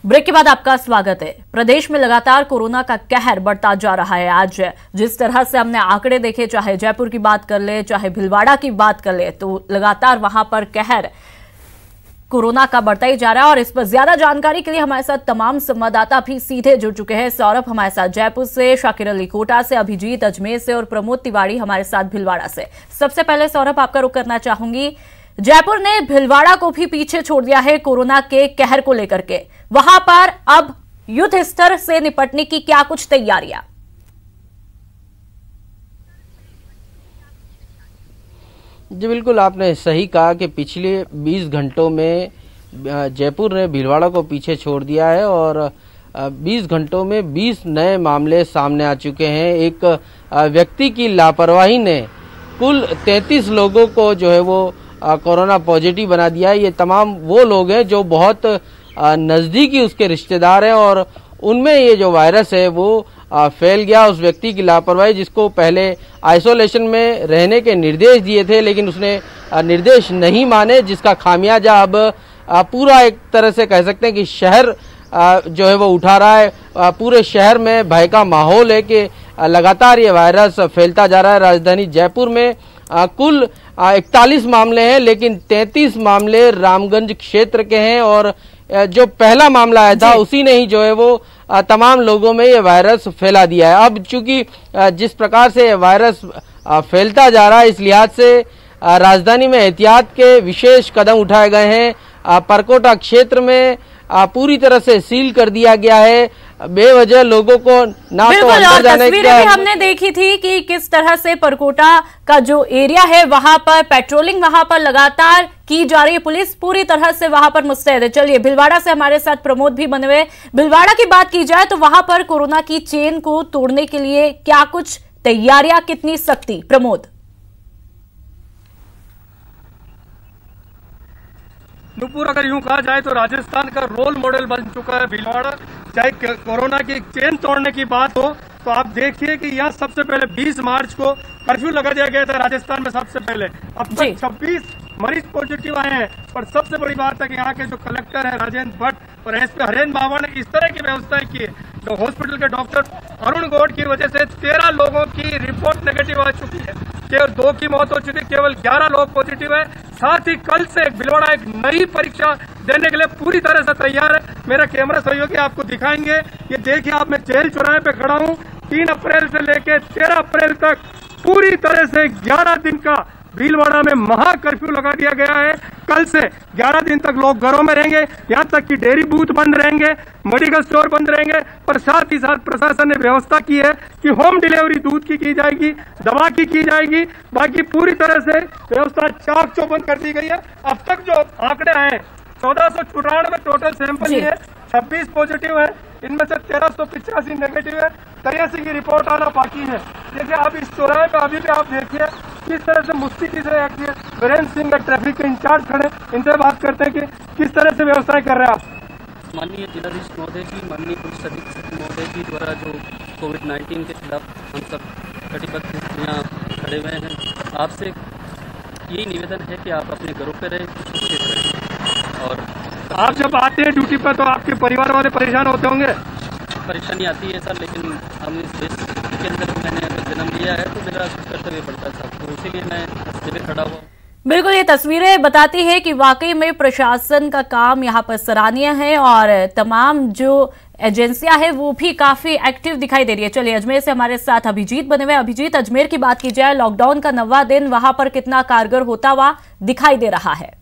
Break के बाद आपका स्वागत है। प्रदेश में लगातार कोरोना का कहर बढ़ता जा रहा है। आज जिस तरह से हमने आंकड़े देखे, चाहे जयपुर की बात कर ले, चाहे भीलवाड़ा की बात कर ले, तो लगातार वहां पर कहर कोरोना का बढ़ता ही जा रहा है। और इस पर ज्यादा जानकारी के लिए हमारे साथ तमाम संवाददाता भी सीधे जुड़ चुके हैं। सौरभ हमारे साथ जयपुर से, शाकिर अली कोटा से, अभिजीत अजमेर से और प्रमोद तिवारी हमारे साथ भीलवाड़ा से। सबसे पहले सौरभ, आपका रुख करना चाहूंगी। जयपुर ने भीलवाड़ा को भी पीछे छोड़ दिया है कोरोना के कहर को लेकर के। वहां पर अब युद्ध स्तर से निपटने की क्या कुछ तैयारियां? जी बिल्कुल, आपने सही कहा कि पिछले 20 घंटों में जयपुर ने भीलवाड़ा को पीछे छोड़ दिया है और 20 घंटों में 20 नए मामले सामने आ चुके हैं। एक व्यक्ति की लापरवाही ने कुल 33 लोगों को जो है वो कोरोना पॉजिटिव बना दिया है। ये तमाम वो लोग हैं जो बहुत नजदीकी उसके रिश्तेदार हैं और उनमें ये जो वायरस है वो फैल गया। उस व्यक्ति की लापरवाही, जिसको पहले आइसोलेशन में रहने के निर्देश दिए थे लेकिन उसने निर्देश नहीं माने, जिसका खामियाजा अब पूरा एक तरह से कह सकते हैं कि शहर जो है वो उठा रहा है। पूरे शहर में भय का माहौल है कि लगातार ये वायरस फैलता जा रहा है। राजधानी जयपुर में कुल 41 मामले हैं लेकिन 33 मामले रामगंज क्षेत्र के हैं और जो पहला मामला आया था उसी ने ही जो है वो तमाम लोगों में ये वायरस फैला दिया है। अब चूंकि जिस प्रकार से ये वायरस फैलता जा रहा है, इस लिहाज से राजधानी में एहतियात के विशेष कदम उठाए गए हैं। परकोटा क्षेत्र में पूरी तरह से सील कर दिया गया है। बेवजह लोगों को ना तो अंदर जाने की हमने देखी थी कि किस तरह से परकोटा का जो एरिया है वहां पर पेट्रोलिंग वहां पर लगातार की जा रही है। पुलिस पूरी तरह से वहां पर मुस्तैद है। चलिए, भीलवाड़ा से हमारे साथ प्रमोद भी बने हुए। भीलवाड़ा की बात की जाए तो वहां पर कोरोना की चेन को तोड़ने के लिए क्या कुछ तैयारियां, कितनी सख्ती? प्रमोद। नूपुर, अगर यूं कहा जाए तो राजस्थान का रोल मॉडल बन चुका है भीलवाड़ा। चाहे कोरोना की चेन तोड़ने की बात हो तो आप देखिए कि यहाँ सबसे पहले 20 मार्च को कर्फ्यू लगा दिया गया था राजस्थान में सबसे पहले। अब तक 26 मरीज पॉजिटिव आए हैं। और सबसे बड़ी बात है कि यहाँ के जो कलेक्टर है राजेंद्र भट्ट और एसपी हरेंद्र बाबा ने इस तरह की व्यवस्थाएं की है। जो हॉस्पिटल के डॉक्टर अरुण गौड़ की वजह से 13 लोगों की रिपोर्ट नेगेटिव आ चुकी है। केवल 2 की मौत हो चुकी है, केवल 11 लोग पॉजिटिव है। साथ ही कल से भीलवाड़ा एक नई परीक्षा देने के लिए पूरी तरह से तैयार है। मेरा कैमरा सहयोगी आपको दिखाएंगे। ये देखिए, आप मैं जेल चौराहे पे खड़ा हूँ। 3 अप्रैल से लेकर 13 अप्रैल तक पूरी तरह से 11 दिन का भीलवाड़ा में महा कर्फ्यू लगा दिया गया है। कल से 11 दिन तक लोग घरों में रहेंगे, यहाँ तक कि डेयरी बूथ बंद रहेंगे, मेडिकल स्टोर बंद रहेंगे। पर साथ ही साथ प्रशासन ने व्यवस्था की है कि होम डिलीवरी दूध की जाएगी, दवा की जाएगी। बाकी पूरी तरह से व्यवस्था चाक चौबंद कर दी गई है। अब तक जो आंकड़े आए 1494 टोटल सैंपल है, 26 पॉजिटिव है, इनमें से 1385 नेगेटिव है, 83 की रिपोर्ट आना बाकी है। देखिए, आप इस चौराहे पे अभी भी आप देखिए किस तरह से मुस्तैदी से वीरेंद्र सिंह ट्रैफिक के इंचार्ज खड़े, इनसे बात करते हैं कि किस तरह से व्यवस्थाएं कर रहे हैं आप। माननीय जिलाधीश महोदय जी, माननीय पुलिस अधीक्षक महोदय जी द्वारा जो कोविड-19 के खिलाफ हम सब कटिबद्ध यहाँ खड़े हुए हैं, आपसे यही निवेदन है कि आप अपने घरों पर रहें, सुरक्षित रहें। और आप जब आते हैं ड्यूटी पर तो आपके परिवार वाले परेशान होते होंगे? परेशानी आती है सर, लेकिन हम इस देश के अंदर मैंने जन्म लिया है तो मेरा कर्तव्य बढ़ता है सर, तो इसीलिए मैं इस जगह खड़ा हुआ। बिल्कुल, ये तस्वीरें बताती है कि वाकई में प्रशासन का काम यहाँ पर सराहनीय है और तमाम जो एजेंसियां हैं वो भी काफी एक्टिव दिखाई दे रही है। चलिए, अजमेर से हमारे साथ अभिजीत बने हुए। अभिजीत, अजमेर की बात की जाए, लॉकडाउन का 9वां दिन वहां पर कितना कारगर होता हुआ दिखाई दे रहा है?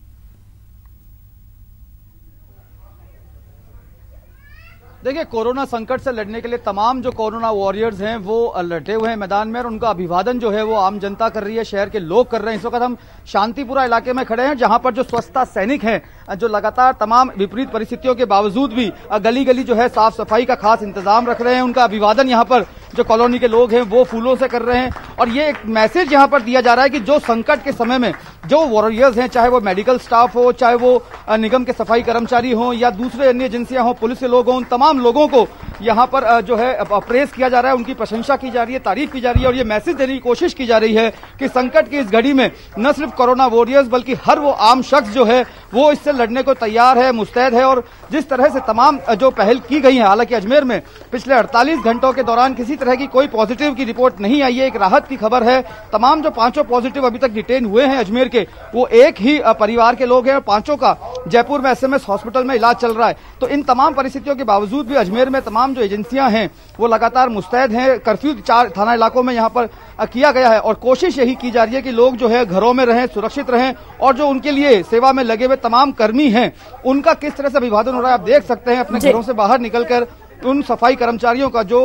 देखिए, कोरोना संकट से लड़ने के लिए तमाम जो कोरोना वॉरियर्स हैं वो लटे हुए हैं मैदान में और उनका अभिवादन जो है वो आम जनता कर रही है, शहर के लोग कर रहे हैं। इस वक्त हम शांतिपुरा इलाके में खड़े हैं जहां पर जो स्वच्छता सैनिक हैं जो लगातार तमाम विपरीत परिस्थितियों के बावजूद भी गली गली जो है साफ सफाई का खास इंतजाम रख रहे हैं। उनका अभिवादन यहाँ पर जो कॉलोनी के लोग हैं वो फूलों से कर रहे हैं और ये एक मैसेज यहाँ पर दिया जा रहा है कि जो संकट के समय में जो वॉरियर्स हैं, चाहे वो मेडिकल स्टाफ हो, चाहे वो निगम के सफाई कर्मचारी हों या दूसरे अन्य एजेंसियां हों, पुलिस के लोग हों, उन तमाम लोगों को यहाँ पर जो है प्रेस किया जा रहा है, उनकी प्रशंसा की जा रही है, तारीफ की जा रही है और ये मैसेज देने की कोशिश की जा रही है कि संकट की इस घड़ी में न सिर्फ कोरोना वॉरियर्स बल्कि हर वो आम शख्स जो है वो इससे लड़ने को तैयार है, मुस्तैद है। और जिस तरह से तमाम जो पहल की गई है, हालांकि अजमेर में पिछले 48 घंटों के दौरान किसी तरह की कोई पॉजिटिव की रिपोर्ट नहीं आई है, एक राहत की खबर है। तमाम जो 5 पॉजिटिव अभी तक डिटेन हुए हैं अजमेर के, वो एक ही परिवार के लोग हैं और 5 का जयपुर में SMS हॉस्पिटल में इलाज चल रहा है। तो इन तमाम परिस्थितियों के बावजूद भी अजमेर में तमाम जो एजेंसियां हैं वो लगातार मुस्तैद हैं। कर्फ्यू 4 थाना इलाकों में यहाँ पर किया गया है और कोशिश यही की जा रही है कि लोग जो है घरों में रहें, सुरक्षित रहें और जो उनके लिए सेवा में लगे हुए तमाम कर्मी हैं उनका किस तरह से अभिवादन हो रहा है आप देख सकते हैं। अपने घरों से बाहर निकलकर उन सफाई कर्मचारियों का जो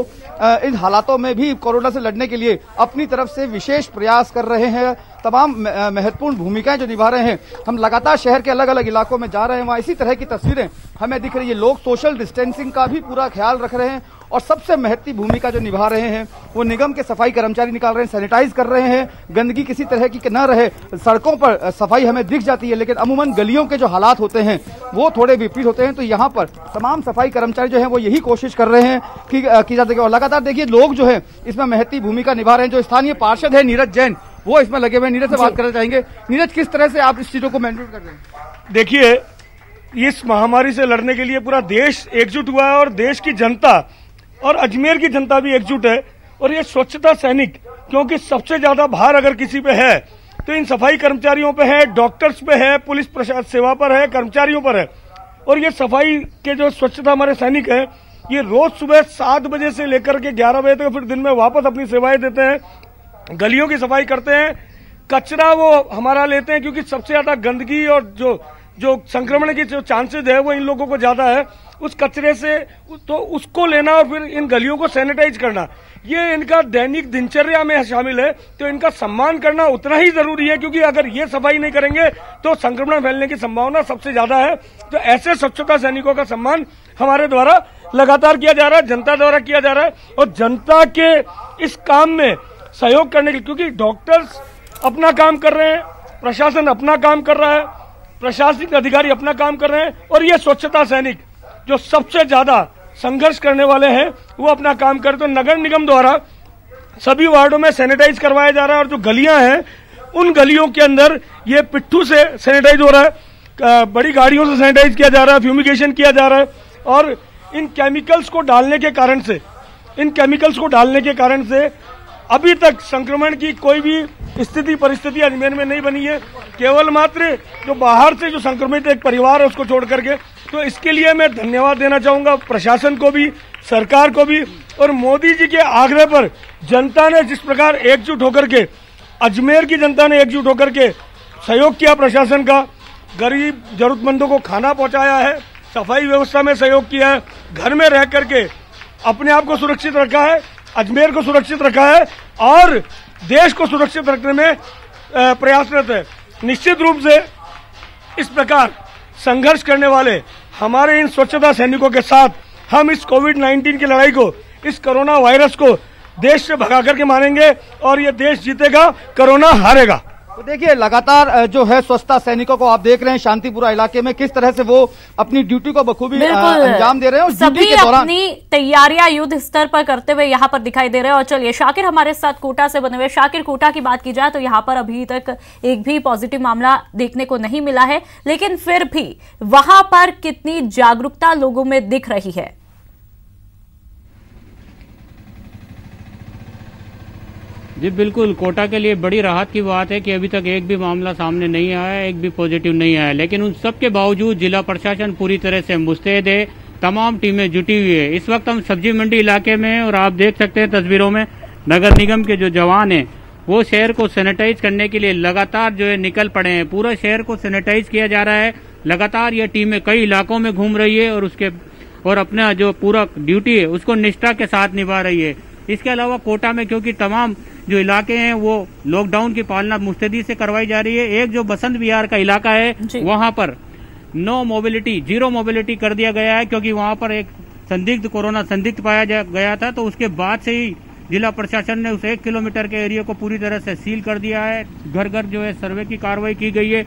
इन हालातों में भी कोरोना से लड़ने के लिए अपनी तरफ से विशेष प्रयास कर रहे हैं, तमाम महत्वपूर्ण भूमिकाएं जो निभा रहे हैं। हम लगातार शहर के अलग अलग इलाकों में जा रहे हैं, वहां इसी तरह की तस्वीरें हमें दिख रही है। लोग सोशल डिस्टेंसिंग का भी पूरा ख्याल रख रहे हैं और सबसे महत्वपूर्ण भूमिका जो निभा रहे हैं वो निगम के सफाई कर्मचारी निकाल रहे हैं, सैनिटाइज कर रहे हैं, गंदगी किसी तरह की न रहे। सड़कों पर सफाई हमें दिख जाती है लेकिन अमूमन गलियों के जो हालात होते हैं वो थोड़े विपरीत होते हैं। तो यहाँ पर तमाम सफाई कर्मचारी जो है वो यही कोशिश कर रहे हैं कि की जाती है और लगातार देखिए लोग जो है इसमें महत्वपूर्ण भूमिका निभा रहे हैं। जो स्थानीय पार्षद है नीरज जैन, वो इसमें लगे हुए। नीरज से बात करना चाहेंगे। नीरज, किस तरह से आप इस चीजों को मैनेज कर रहे हैं? देखिए, इस महामारी से लड़ने के लिए पूरा देश एकजुट हुआ है और देश की जनता और अजमेर की जनता भी एकजुट है। और ये स्वच्छता सैनिक, क्योंकि सबसे ज्यादा भार अगर किसी पे है तो इन सफाई कर्मचारियों पे है, डॉक्टर्स पे है, पुलिस प्रशासन सेवा पर है, कर्मचारियों पर है। और ये सफाई के जो स्वच्छता हमारे सैनिक हैं, ये रोज सुबह 7 बजे से लेकर के 11 बजे तक फिर दिन में वापस अपनी सेवाएं देते हैं, गलियों की सफाई करते हैं, कचरा वो हमारा लेते हैं क्योंकि सबसे ज्यादा गंदगी और जो संक्रमण के जो चांसेस है वो इन लोगों को ज्यादा है। उस कचरे से तो उसको लेना और फिर इन गलियों को सैनिटाइज करना, ये इनका दैनिक दिनचर्या में शामिल है। तो इनका सम्मान करना उतना ही जरूरी है क्योंकि अगर ये सफाई नहीं करेंगे तो संक्रमण फैलने की संभावना सबसे ज्यादा है। तो ऐसे स्वच्छता सैनिकों का सम्मान हमारे द्वारा लगातार किया जा रहा है, जनता द्वारा किया जा रहा है। और जनता के इस काम में सहयोग करने के लिए, क्योंकि डॉक्टर्स अपना काम कर रहे हैं, प्रशासन अपना काम कर रहा है, प्रशासनिक अधिकारी अपना काम कर रहे हैं और ये स्वच्छता सैनिक जो सबसे ज्यादा संघर्ष करने वाले हैं वो अपना काम करते। तो नगर निगम द्वारा सभी वार्डों में सैनिटाइज करवाया जा रहा है और जो गलियां हैं उन गलियों के अंदर ये पिट्ठू से सैनिटाइज हो रहा है, बड़ी गाड़ियों से सैनिटाइज किया जा रहा है, फ्यूमिगेशन किया जा रहा है। और इन केमिकल्स को डालने के कारण से अभी तक संक्रमण की कोई भी परिस्थिति अजमेर में नहीं बनी है, केवल मात्र जो बाहर से जो संक्रमित एक परिवार है उसको छोड़ करके। तो इसके लिए मैं धन्यवाद देना चाहूंगा प्रशासन को भी, सरकार को भी। और मोदी जी के आग्रह पर जनता ने जिस प्रकार एकजुट होकर के, अजमेर की जनता ने एकजुट होकर के सहयोग किया, प्रशासन का गरीब जरूरतमंदों को खाना पहुंचाया है, सफाई व्यवस्था में सहयोग किया है, घर में रह करके अपने आप को सुरक्षित रखा है, अजमेर को सुरक्षित रखा है और देश को सुरक्षित रखने में प्रयासरत है। निश्चित रूप से इस प्रकार संघर्ष करने वाले हमारे इन स्वच्छता सैनिकों के साथ हम इस कोविड-19 की लड़ाई को, इस कोरोना वायरस को देश से भगा करके मानेंगे और ये देश जीतेगा, कोरोना हारेगा। तो देखिए लगातार जो है स्वच्छता सैनिकों को आप देख रहे हैं शांतिपुरा इलाके में किस तरह से वो अपनी ड्यूटी को बखूबी अंजाम दे रहे हैं और ड्यूटी के दौरान अपनी तैयारियां युद्ध स्तर पर करते हुए यहाँ पर दिखाई दे रहे हैं। और चलिए शाकिर हमारे साथ कोटा से बने हुए, शाकिर कोटा की बात की जाए तो यहाँ पर अभी तक एक भी पॉजिटिव मामला देखने को नहीं मिला है, लेकिन फिर भी वहां पर कितनी जागरूकता लोगों में दिख रही है? जी बिल्कुल, कोटा के लिए बड़ी राहत की बात है कि अभी तक एक भी मामला सामने नहीं आया, एक भी पॉजिटिव नहीं आया। लेकिन उन सब के बावजूद जिला प्रशासन पूरी तरह से मुस्तैद है, तमाम टीमें जुटी हुई है। इस वक्त हम सब्जी मंडी इलाके में हैं और आप देख सकते हैं तस्वीरों में नगर निगम के जो जवान हैं वो शहर को सैनिटाइज करने के लिए लगातार जो है निकल पड़े हैं। पूरा शहर को सैनिटाइज किया जा रहा है, लगातार ये टीमें कई इलाकों में घूम रही है और अपना जो पूरा ड्यूटी है उसको निष्ठा के साथ निभा रही है। इसके अलावा कोटा में क्योंकि तमाम जो इलाके हैं वो लॉकडाउन की पालना मुस्तैदी से करवाई जा रही है। एक जो बसंत विहार का इलाका है वहां पर जीरो मोबिलिटी कर दिया गया है क्योंकि वहां पर एक कोरोना संदिग्ध पाया गया था। तो उसके बाद से ही जिला प्रशासन ने उस 1 किलोमीटर के एरिया को पूरी तरह से सील कर दिया है। घर घर जो है सर्वे की कार्रवाई की गई है।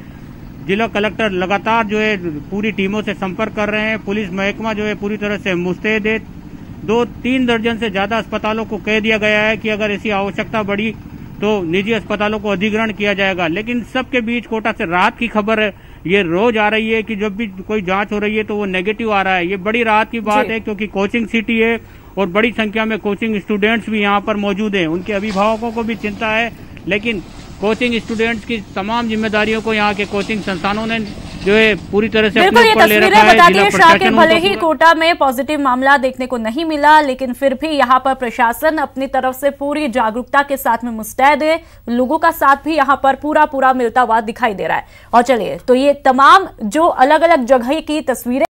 जिला कलेक्टर लगातार जो है पूरी टीमों से संपर्क कर रहे हैं। पुलिस महकमा जो है पूरी तरह से मुस्तैद है। 2-3 दर्जन से ज्यादा अस्पतालों को कह दिया गया है कि अगर ऐसी आवश्यकता बढ़ी तो निजी अस्पतालों को अधिग्रहण किया जाएगा। लेकिन सबके बीच कोटा से राहत की खबर है, ये रोज आ रही है कि जब भी कोई जांच हो रही है तो वो नेगेटिव आ रहा है। ये बड़ी राहत की बात है, क्योंकि कोचिंग सिटी है और बड़ी संख्या में कोचिंग स्टूडेंट्स भी यहाँ पर मौजूद हैं। उनके अभिभावकों को भी चिंता है, लेकिन कोचिंग स्टूडेंट्स की तमाम जिम्मेदारियों को यहाँ के कोचिंग संस्थानों ने जो है पूरी तरह से बिल्कुल ये तस्वीरें बताती है शाकिर, भले ही कोटा में पॉजिटिव मामला देखने को नहीं मिला, लेकिन फिर भी यहाँ पर प्रशासन अपनी तरफ से पूरी जागरूकता के साथ में मुस्तैद है। लोगों का साथ भी यहाँ पर पूरा मिलता हुआ दिखाई दे रहा है। और चलिए, तो ये तमाम जो अलग अलग जगह की तस्वीरें